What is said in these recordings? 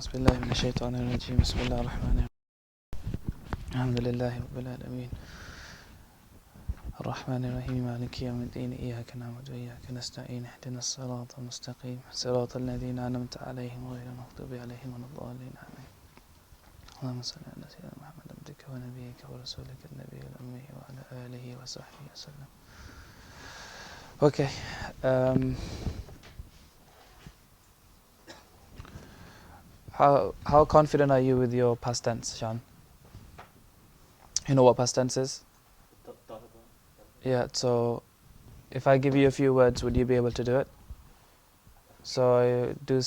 أعوذ بالله من الشيطان الرجيم بسم الله الرحمن الرحيم الحمد لله رب العالمين الرحمن الرحيم مالك يوم الدين إياك نعبد وإياك نستعين اهدنا الصراط المستقيم صراط الذين أنعمت عليهم غير المغضوب عليهم ولا الضالين آمين اللهم صل على سيدنا محمد عبدك ونبيك ورسولك النبي الأمي وعلى آله وصحبه وسلم. Okay. How confident are you with your past tense, Sean? You know what past tense is? Yeah, so if I give you a few words, would you be able to do it? So do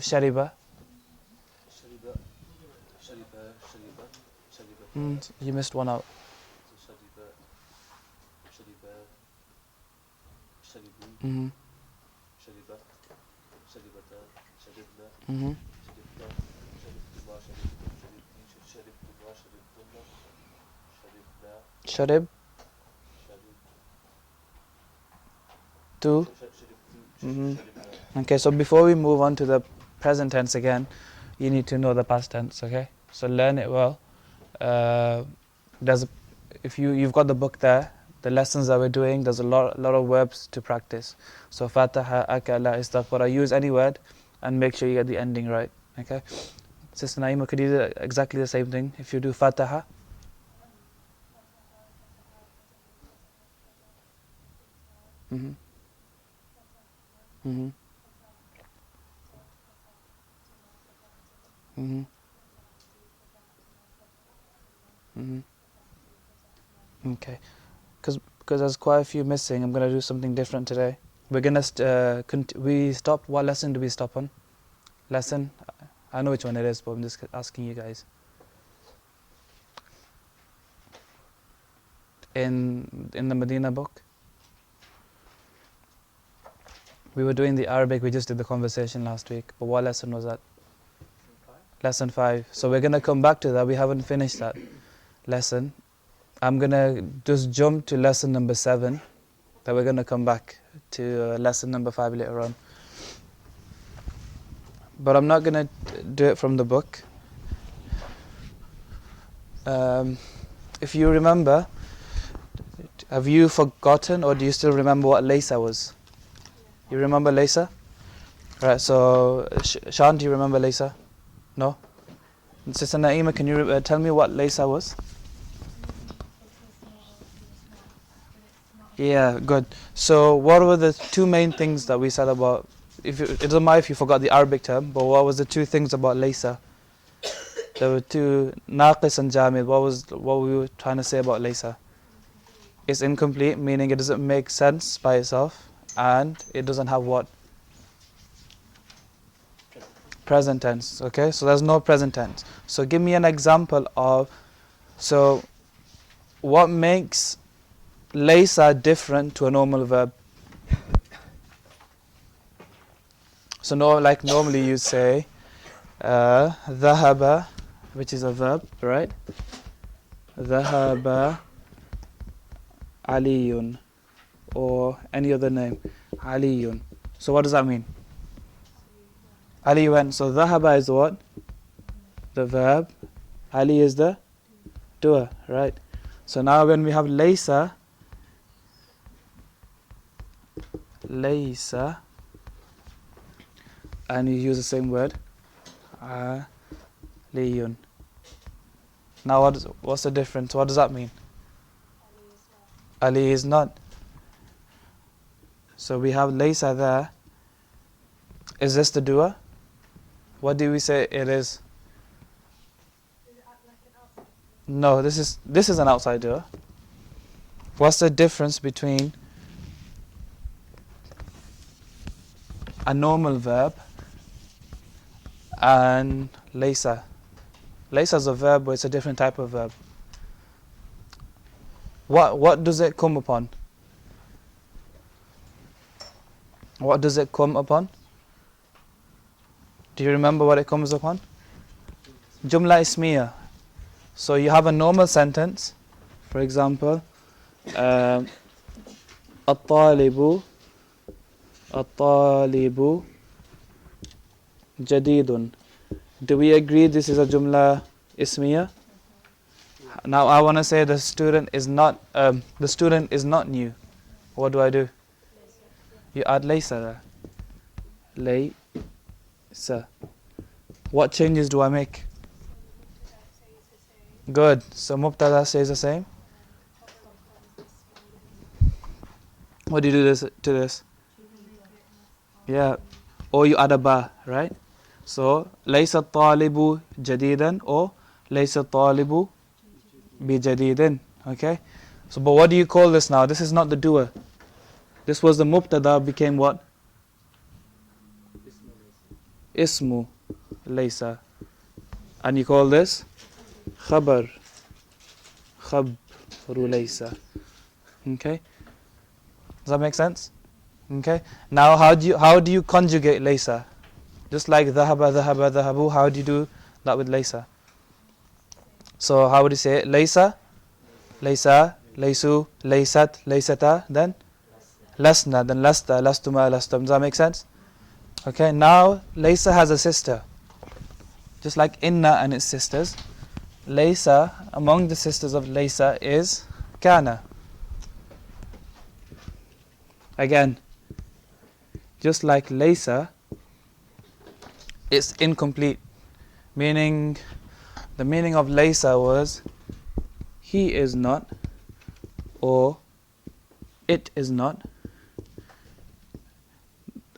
shariba. You missed one out. Mm-hmm. Mm-hmm. Sharib. Two. Mm-hmm. Okay, so before we move on to the present tense again, you need to know the past tense, okay? So learn it well. If you've got the book there, the lessons that we're doing, there's a lot of verbs to practice. So fataha, akala, istaghfara, use any word and make sure you get the ending right, okay? Sister Naima, could you do exactly the same thing? If you do fataha. Mm-hmm. Mm-hmm. Mm-hmm. Mm-hmm. Okay. Because there's quite a few missing, I'm going to do something different today. We're going to, we stopped, what lesson do we stop on? Lesson? I know which one it is, but I'm just asking you guys. In the MadIna book, we were doing the Arabic, we just did the conversation last week, but what lesson was that? Lesson 5. So we're going to come back to that, we haven't finished that lesson. I'm going to just jump to lesson number 7, then we're going to come back to lesson number 5 later on. But I'm not going to do it from the book. If you remember, have you forgotten or do you still remember what Laysa was? You remember Laysa? Right, so Sean, do you remember Laysa? No? Sister Naima, can you tell me what Laysa was? Yeah, good. So what were the two main things that we said about, it doesn't matter if you forgot the Arabic term, but what was the two things about Laysa? There were two, Naqis and Jamid. What we were trying to say about Laysa? It's incomplete, meaning it doesn't make sense by itself, and it doesn't have what? Present tense. Okay, so there's no present tense. So give me an example of, so what makes Laysa different to a normal verb? So normally you say dhahaba, which is a verb, right? Dhahaba Aliyun, or any other name, Aliyun. So what does that mean? Ali went. So dhahaba is what? The verb. Ali is the doer, right? So now when we have laysa, and you use the same word, aliyun. Now what's the difference? What does that mean? Ali is not. So we have laysa there. Is this the doer? What do we say it is? No, this is an outside doer. What's the difference between a normal verb and laysa? Laysa is a verb, but it's a different type of verb. What does it come upon? What does it come upon? Do you remember what it comes upon? Jumla ismiya. So you have a normal sentence, for example, الطالب Jadidun. Do we agree this is a jumla ismiya? Now I want to say the student is not new. What do I do? You add laysa there. Laysa. What changes do I make? Good. So mubtada stays the same. What do you do to this? Yeah. Or you add a ba, right? So laysa talibu jadidan or laysa talibu bi jadidin. Okay? So but what do you call this now? This is not the doer. This was the mubtada, became what? Ismu laysa. And you call this khabar. Khabru laysa. Okay? Does that make sense? Okay. Now how do you conjugate laysa? Just like dhahaba, dhahaba, dhahabu, how do you do that with laysa? So how would you say it? Laysa, laysa, laysu, laysat, laysata, then lasna, then lasta, lastuma, lastum. Does that make sense? Okay. Now laysa has a sister. Just like inna and its sisters. Laysa, among the sisters of laysa is kana. Again, just like laysa, it's incomplete. Meaning, the meaning of laysa was he is not or it is not.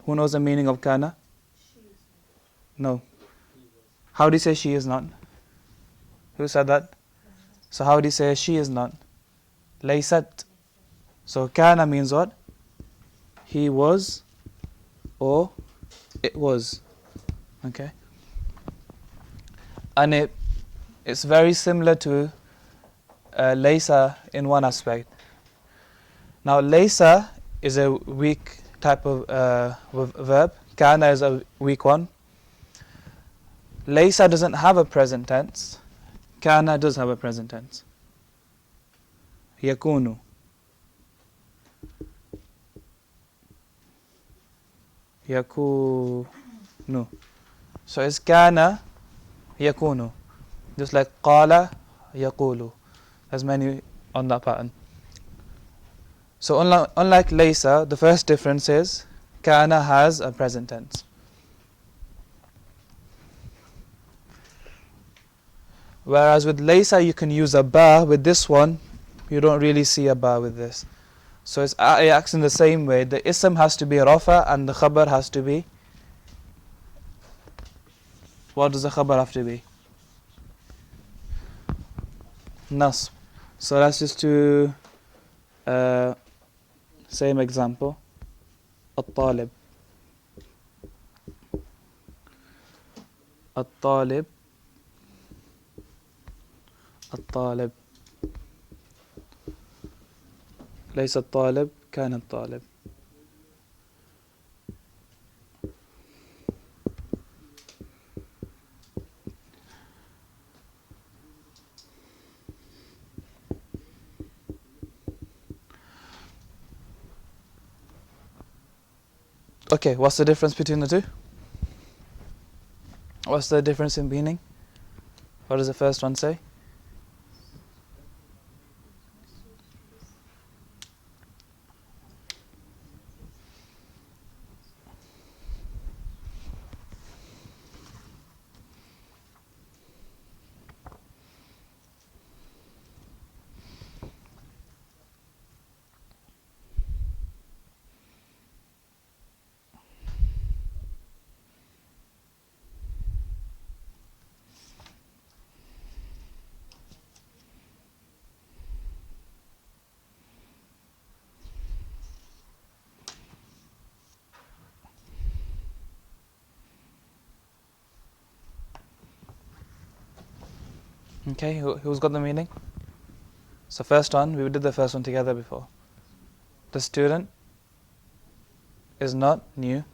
Who knows the meaning of kana? No. How do you say she is not? Who said that? So how do you say she is not? Laysat. So kana means what? He was or it was. Okay. And it's very similar to laysa in one aspect. Now laysa is a weak type of verb. Kana is a weak one. Laysa doesn't have a present tense. Kana does have a present tense. Yakunu. Yakunu. So it's kana yakunu. Just like qala yaqulu. There's many on that pattern. So unlike laysa, the first difference is kana has a present tense. Whereas with laysa you can use a ba. With this one, you don't really see a ba with this. So it acts in the same way. The ism has to be rafa and the khabar has to be. What does the khabar have to be? Nasb. So let's just do same example. At-talib. At-talib. At-talib. ليس الطالب كان الطالب. Okay, what's the difference between the two? What's the difference in meaning? What does the first one say? Okay, who's got the meaning? So first one, we did the first one together before. The student is not new.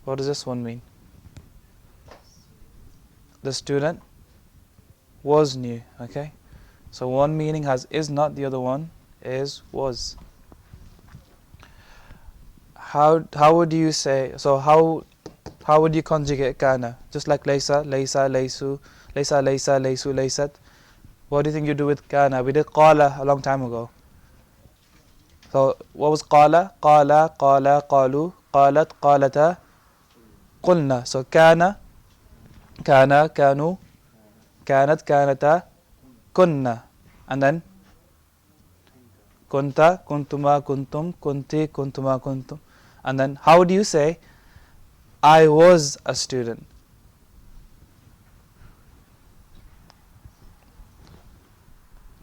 What does this one mean? The student was new. Okay, so one meaning has is not, the other one is was. How would you say? So how How would you conjugate kana? Just like laysa, laysa, laysu, laysa, laysa, laysu, laysat. What do you think you do with kana? We did qala a long time ago. So what was qala? Qala, qala, qalu, qalat, qalata, qulna. So kana, kana, kanu, kanat, kanata, kunna. And then kunta, kuntuma, kuntum, kunti, kuntuma, kuntum. And then how do you say I was a student?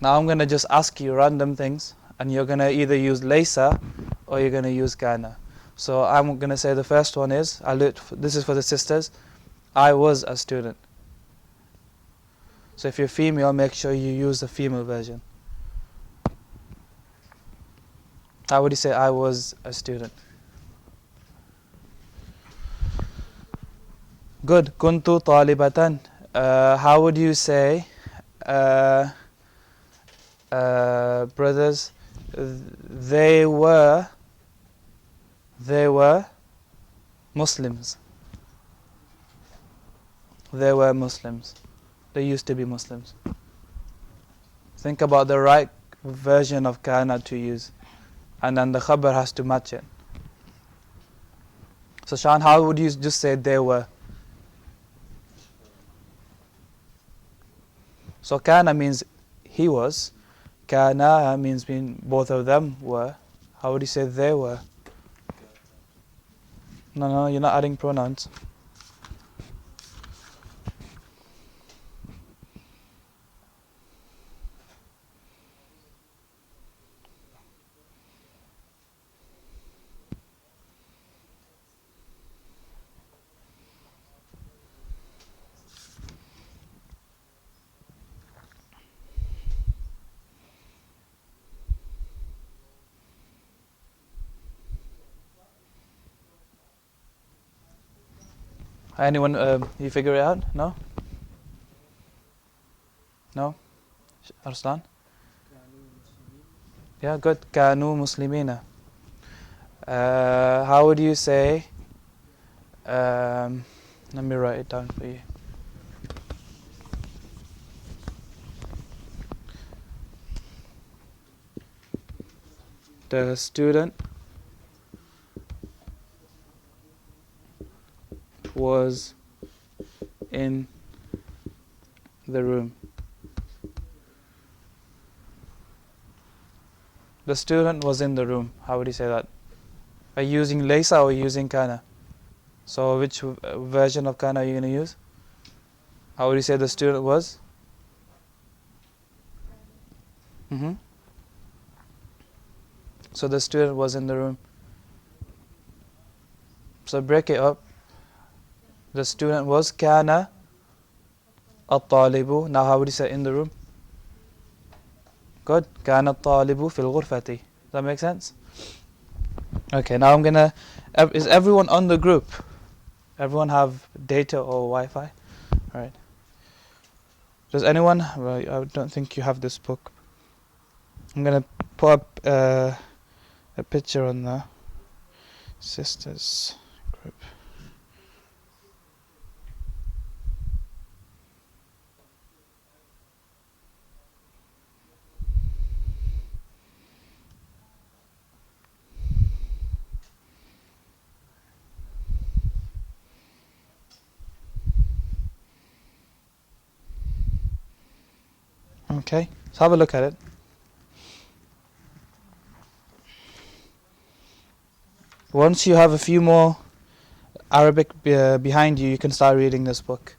Now I'm going to just ask you random things, and you're going to either use laysa or you're going to use kana. So I'm going to say the first one is, this is for the sisters, I was a student. So if you're female, make sure you use the female version. How would you say I was a student? Good. Kuntu talibatan. How would you say, brothers, they were Muslims. They were Muslims. They used to be Muslims. Think about the right version of kana to use, and then the khabar has to match it. So Shan, how would you just say they were? So kana means he was. Kana means both of them were. How would you say they were? No, you're not adding pronouns. Anyone, you figure it out? No? No? Arslan? Yeah, good. Kanu muslimina. How would you say, let me write it down for you. The student was in the room. The student was in the room. How would you say that? Are you using laysa or using kana? So which version of kana are you going to use? How would you say the student was? So the student was in the room. So break it up. The student was kana at-talibu. Now how would you say in the room? Good. Kana at-talibu fil ghurfati. Does that make sense? Okay, now I'm gonna. Is everyone on the group? Everyone have data or Wi-Fi? All right. Does anyone? Well, I don't think you have this book. I'm gonna put up a picture on the sisters group. Okay, so have a look at it. Once you have a few more Arabic behind you, you can start reading this book,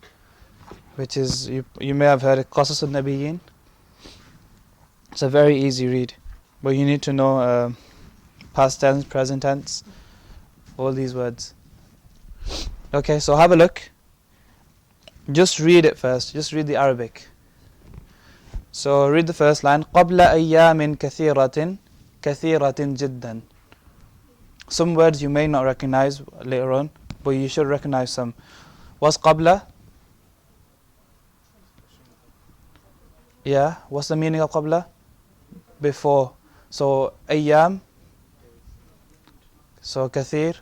which is, you may have heard it, Qasas al-Nabiyyin. It's a very easy read, but you need to know past tense, present tense, all these words. Okay, so have a look. Just read it first, just read the Arabic. So read the first line. قبل أيام كثيرة كثيرة جدا. Some words you may not recognize later on, but you should recognize some. What's qabla? Yeah, what's the meaning of qabla? Before. So ayyam. So kathir.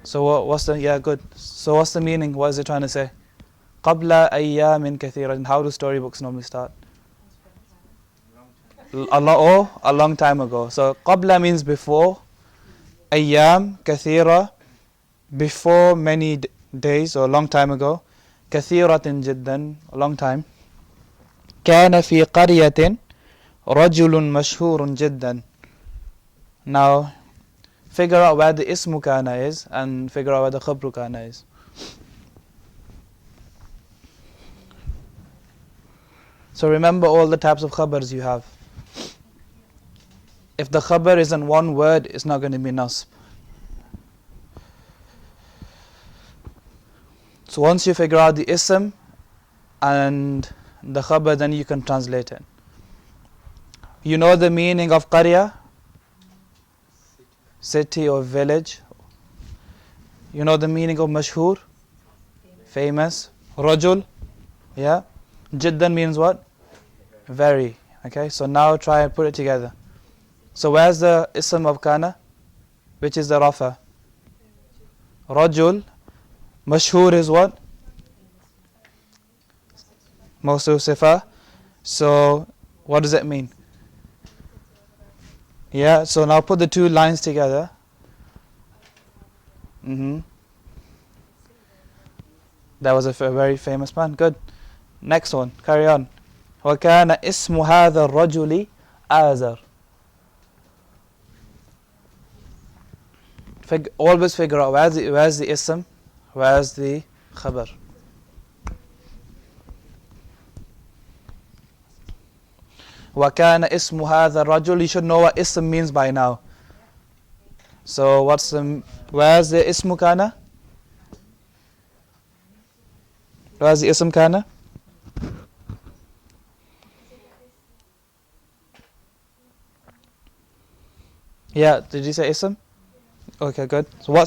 So what's the, yeah, good. So what's the meaning? What is it trying to say? قبل أيام كثيرة. How do storybooks normally start? A long time ago. So قبل means before. أيام كثيرة, before many days or a long time ago. كثيرة جدا, a long time. كان في قرية رجل مشهور جدا. Now figure out where the ismu kana is and figure out where the khabru kana is. So remember all the types of khabars you have. If the khabar is in one word, it's not going to be nasb. So once you figure out the ism and the khabar, then you can translate it. You know the meaning of qarya? City or village. You know the meaning of mashhur? Famous. Rajul? Yeah. Jiddan means what? Very. Okay, so now try and put it together. So where's the ism of kana? Which is the rafa? Rajul. Mashhur is what? Mawsuf sifa. So what does it mean? Yeah, so now put the two lines together. That was a very famous man. Good. Next one. Carry on. وَكَانَ اسْمُ هَذَا الرَّجُلِ آزَرَ. Always figure out where's the ism, where's the khabar. وَكَانَ اسْمُ هَذَا الرَّجُلِ. You should know what ism means by now. So where's the ismu kana? Where's the ism kana? Yeah, did you say ism? Okay, good. So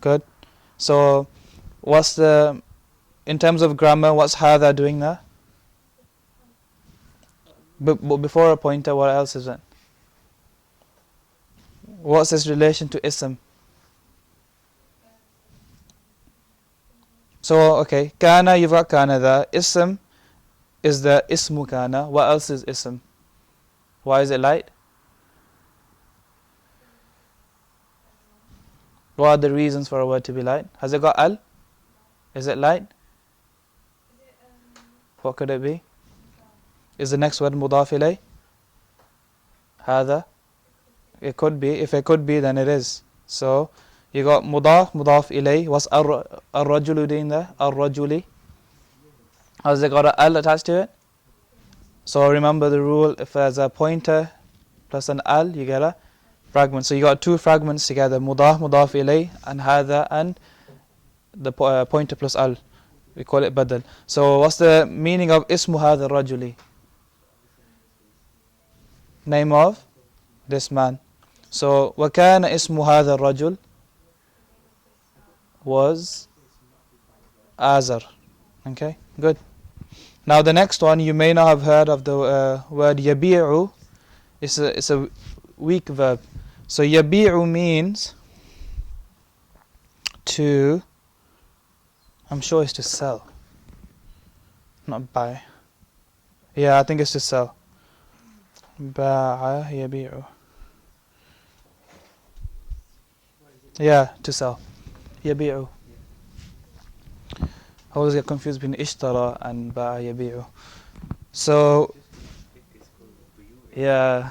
good? So what's the, in terms of grammar, what's hadha doing there? But before a pointer, what else is it? What's its relation to ism? So, okay, kana, you've got kana there. Ism is the ismu kana. What else is ism? Why is it light? What are the reasons for a word to be light? Has it got al? Is it light? What could it be? Is the next word mudaf ilay? Hada? It could be. If it could be, then it is. So, you got mudaf ilay. What's ar-rajulu doing there? Ar-rajuli. Has it got an al attached to it? So remember the rule, if there's a pointer plus an al, you get a fragment. So you got two fragments together, mudaf ilay, and hada, and the pointer plus al. We call it badal. So what's the meaning of ismu hada rajuli? Name of this man. So وَكَانَ اسْمُ هَذَا الرَّجُلِ was Azar. Okay, good. Now the next one, you may not have heard of the word yabi'u. It's a weak verb. So yabi'u means to, I'm sure it's to sell, not buy. Yeah, I think it's to sell. Ba'a yabi'u. Yeah, to sell. Yabi'u. I always get confused between ishtara and ba'a yabi'u. So, yeah.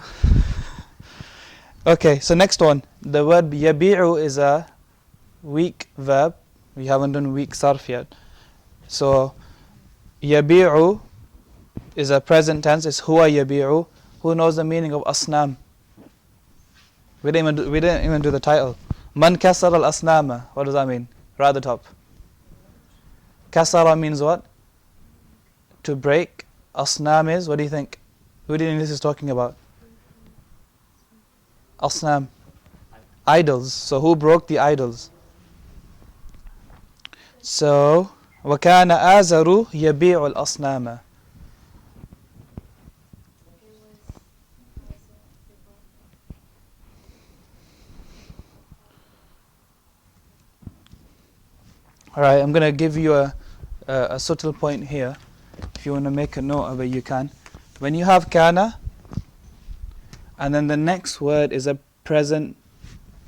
Okay, so next one. The word yabi'u is a weak verb. We haven't done weak sarf yet. So, yabi'u is a present tense. It's huwa yabi'u. Who knows the meaning of asnam? We didn't even do the title. Man kasara al-asnama. What does that mean? Right at the top. Kasara means what? To break. Asnam is, what do you think? Who do you think this is talking about? Asnam. Idols. So who broke the idols? So, وَكَانَ آزَرُ يَبِيعُ الْأَصْنَامَ. Alright, I'm going to give you a subtle point here. If you want to make a note of it, you can. When you have kana, and then the next word is a present,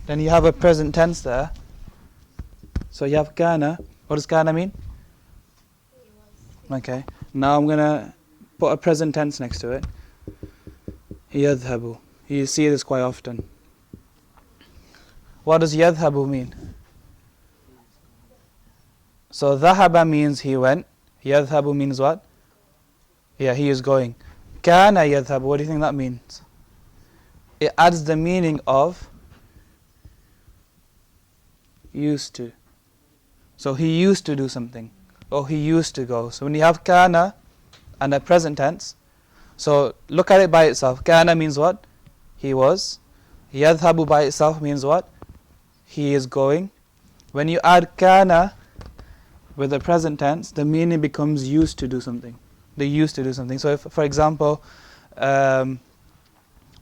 then you have a present tense there. So you have kana. What does kana mean? Okay. Now I'm going to put a present tense next to it. يذهب. You see this quite often. What does يذهب mean? So ذهب means he went. يذهب means what? Yeah, he is going. كان يذهب. What do you think that means? It adds the meaning of used to. So he used to do something, or he used to go. So when you have kana and a present tense, so look at it by itself. Kana means what? He was. Yadhabu by itself means what? He is going. When you add kana with the present tense, the meaning becomes used to do something. They used to do something. So if, for example,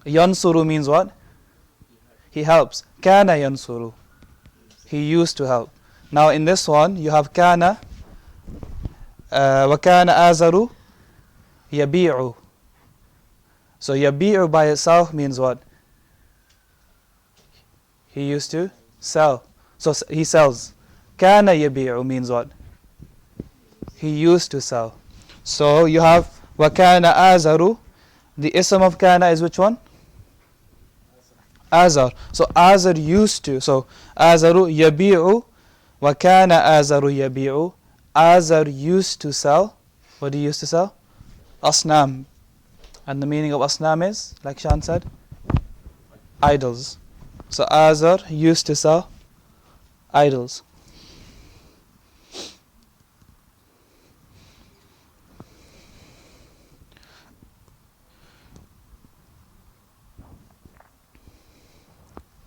yansuru means what? He helps. Kana yansuru. He used to help. Now in this one, you have kana, وَكَانَ آزَرُ يَبِيعُ. So yabi'u by itself means what? He used to sell. So he sells. Kana yabi'u means what? He used to sell. So you have وَكَانَ آزَرُ. The ism of kana is which one? Azar. So Azar used to. So Azaru yabi'u. وَكَانَ آزَرُ يَبِيعُ. Azar used to sell. What do you used to sell? Asnam. And the meaning of asnam is, like Shan said, idols. So Azar used to sell idols.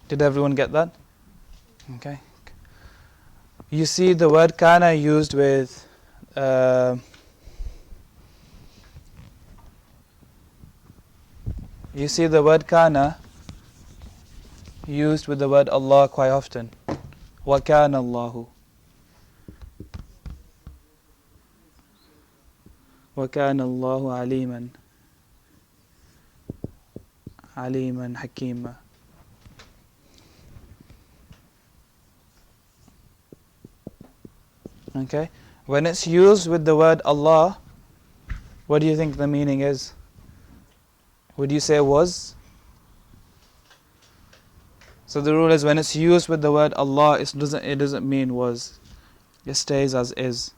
Did everyone get that? Okay. You see the word kana used with you see the word kana used with the word Allah quite often. وَكَانَ اللَّهُ. وَكَانَ اللَّهُ عَلِيمًا حَكِيمًا. Okay. When it's used with the word Allah, what do you think the meaning is? Would you say was? So the rule is when it's used with the word Allah, it doesn't mean was. It stays as is.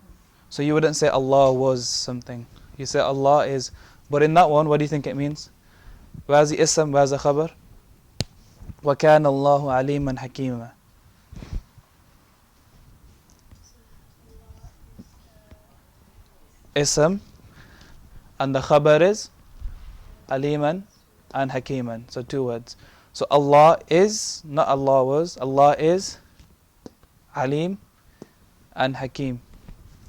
So you wouldn't say Allah was something. You say Allah is. But in that one, what do you think it means? Where's the ism? Where's the khabar? وَكَانَ اللَّهُ عَلِيمًا حَكِيمًا. Ism, and the khabar is aliman and hakiman. So two words. So Allah is, not Allah was, Allah is alim and hakim.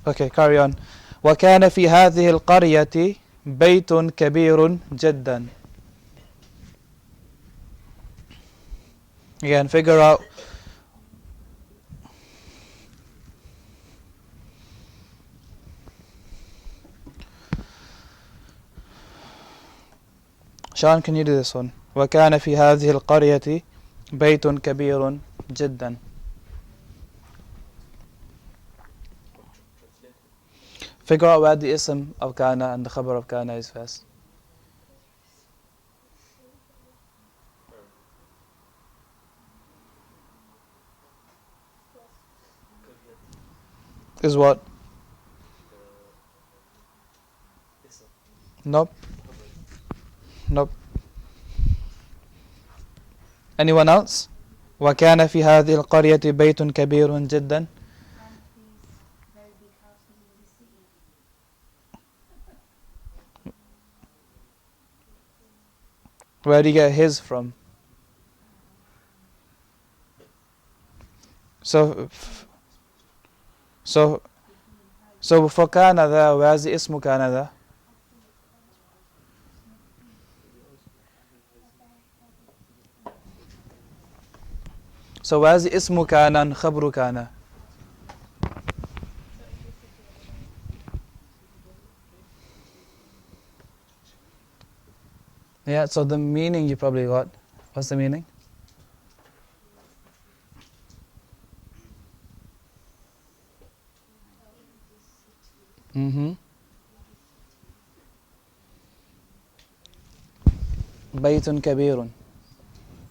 Okay, carry on. وَكَانَ فِي هَذِهِ الْقَرْيَةِ بَيْتٌ كَبِيرٌ جَدًّا. Again, figure out Sean, can you do this one? وَكَانَ فِي هَذِهِ الْقَرْيَةِ بَيْتٌ كَبِيرٌ جِدًّا. Figure out where the ism of kana and the khabar of kana is first. Is what? Nope. Nope. Anyone else? وَكَانَ فِي هَذِهِ الْقَرْيَةِ بَيْتٌ كَبِيرٌ جِدًّا. Where do you get his from? So for kana there, where's the ismu kana there? So where's the ismu kana and khabru kana? Yeah, so the meaning you probably got. What's the meaning? Mm-hmm. Baytun kabirun.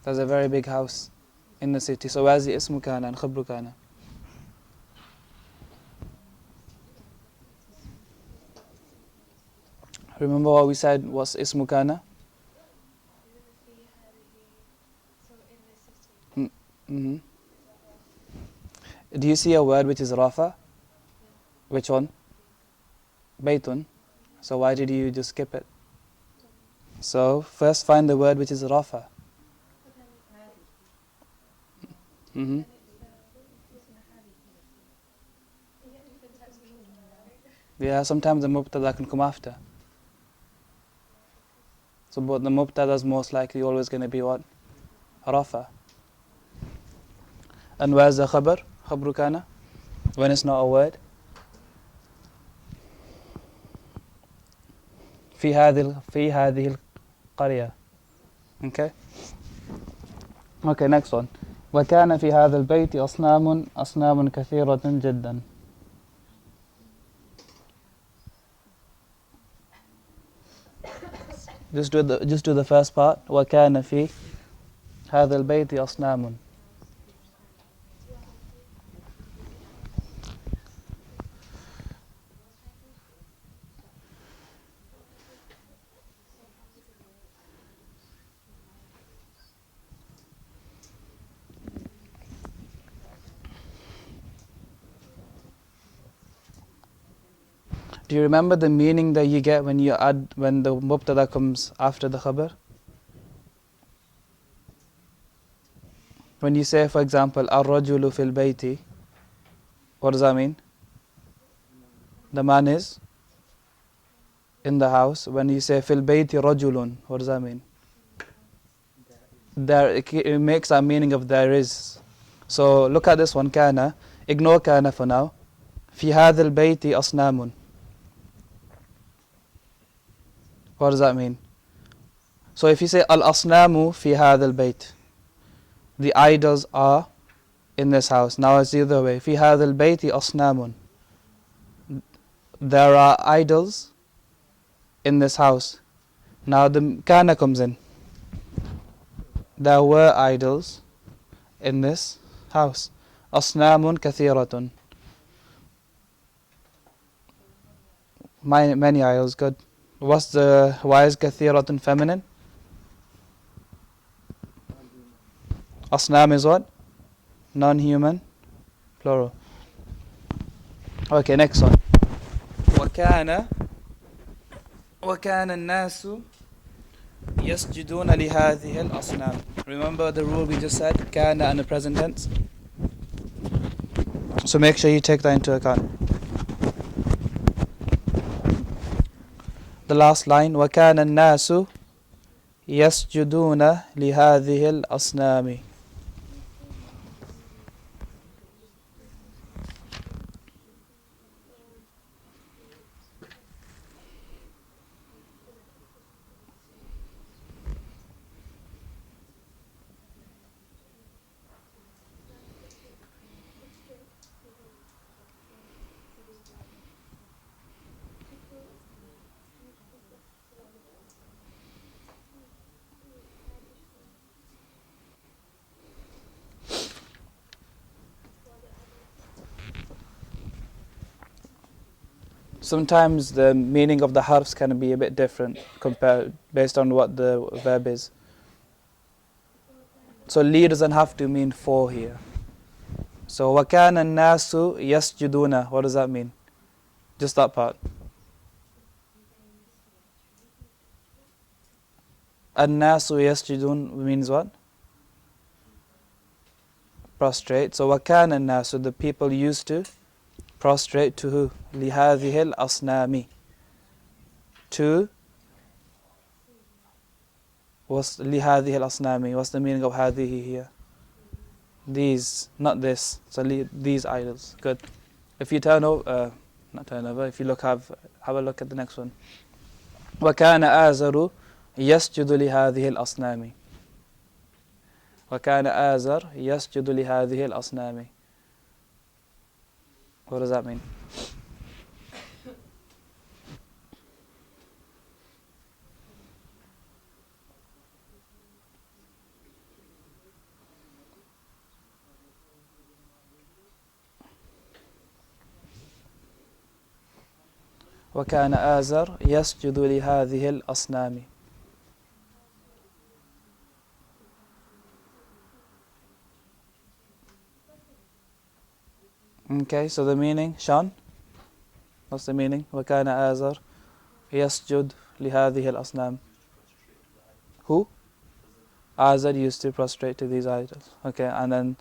There's a very big house in the city. So where's the ismu kana and khabru kana? Remember what we said was ismu kana? Mm-hmm. Do you see a word which is rafa? Which one? Baytun. So why did you just skip it? So first find the word which is rafa. Mm-hmm. Yeah, sometimes the mubtada can come after. So but the mubtada is most likely always going to be what? Rafa. And where's the khabar? Khabru kana? When it's not a word? في هذه القرية. Okay? Okay, next one. وكان في هذا البيت أصنام كثيرة جدا. Just do the first part. وكان في هذا البيت أصنام. Do you remember the meaning that you get when you add when the mubtada comes after the khabar? When you say, for example, الرجل في البيت, what does that mean? The man is in the house. When you say في البيت رجل, what does that mean? There, it makes a meaning of there is. So look at this one, كان. Ignore كان for now. في هذا البيت أصنام. What does that mean? So if you say الأصنام في هذا البيت, the idols are in this house. Now it's the other way. في هذا البيت أصنام. There are idols in this house. Now the kana comes in. There were idols in this house. أصنام كثيرة. Many idols, good. Why is كثيرة feminine? أصنام is what? Non-human, plural. Okay, next one. وكان الناس يسجدون لهذه الأصنام. Remember the rule we just said, كان and the present tense? So make sure you take that into account. The last line, وكان الناس يسجدون لهذه الأصنام. Sometimes the meaning of the harfs can be a bit different based on what the verb is. So li doesn't have to mean for here. So وَكَانَ النَّاسُ يَسْجُدُونَ, what does that mean? Just that part. النَّاسُ يَسْجُدُونَ means what? Prostrate. So وَكَانَ النَّاسُ, the people used to prostrate to who? لِهَذِهِ الْأَصْنَامِ. To what's لِهَذِهِ الْأَصْنَامِ? What's the meaning of هذه here? These, not this. So these idols. Good. If you not turn over, if you have a look at the next one. وَكَانَ آزَرُ يسجد لهذه الأصنام. وكان آزر يسجد لهذه الأصنام. What does that mean? وكان آزر يسجد لهذه الأصنام. Okay, so the meaning, Sean? What's the meaning? وكان آزر يسجد لهذه الأصنام. Who? Azar used to prostrate to these idols. Okay, and then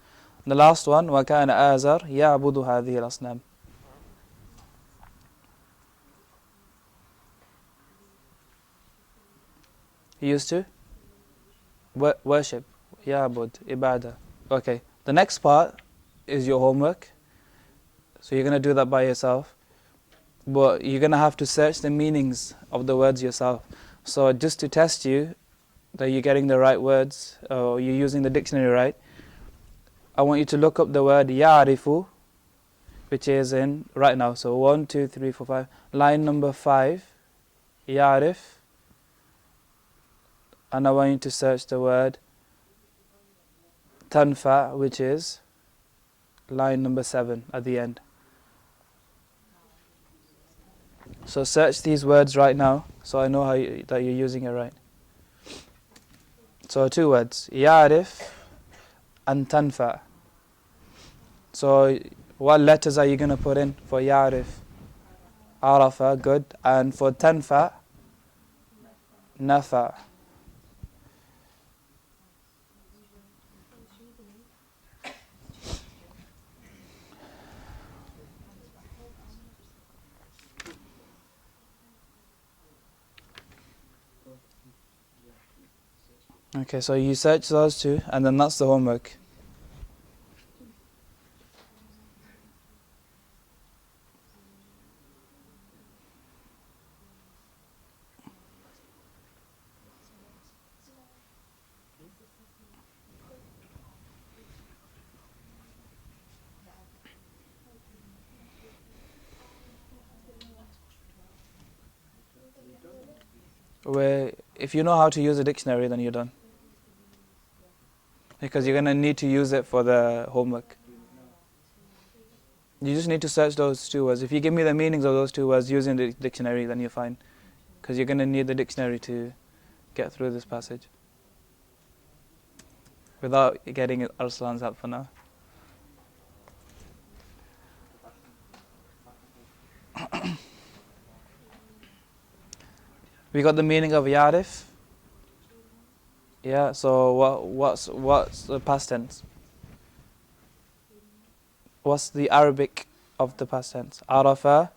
the last one, وكان آزر يعبد هذه الأصنام. He used to worship, يعبد, ibadah. Okay, the next part is your homework. So you're going to do that by yourself. But you're going to have to search the meanings of the words yourself. So just to test you that you're getting the right words, or you're using the dictionary right, I want you to look up the word يعرف, which is in, right now, so 1, 2, 3, 4, 5, line number 5, يعرف, and I want you to search the word تنفع, which is line number 7 at the end. So search these words right now, so I know that you're using it right. So 2 words, يعرف and تنفع. So what letters are you going to put in for يعرف? عرفة, good. And for تنفع, نفع. Okay, so you search those 2, and then that's the homework. Where, if you know how to use a dictionary, then you're done. Because you're going to need to use it for the homework. You just need to search those 2 words. If you give me the meanings of those 2 words using the dictionary, then you're fine. Because you're going to need the dictionary to get through this passage. Without getting Arslan's help for now. We got the meaning of يعرف. Yeah, so what's the past tense? What's the Arabic of the past tense? عرف,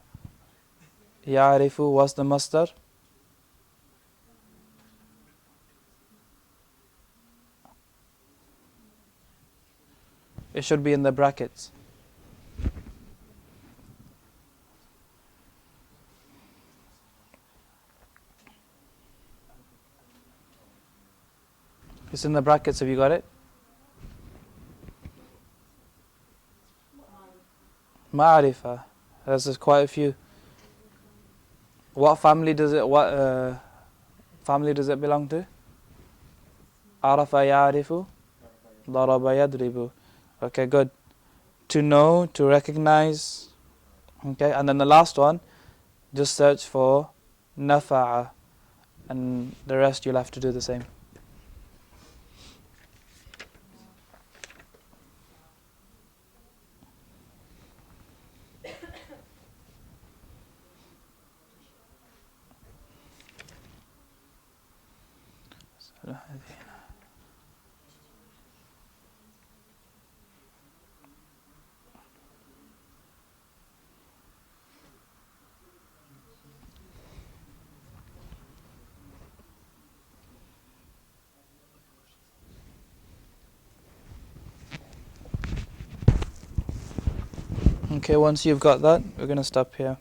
يعرف, what's the masdar? It should be in the brackets. It's in the brackets, have you got it? Ma'arifa. There's quite a few. What family does it belong to? Arafa ya'rifu, daraba yadribu. Okay, good. To know, to recognize. Okay, and then the last one, just search for nafa'a, and the rest you'll have to do the same. Okay, once you've got that, we're going to stop here.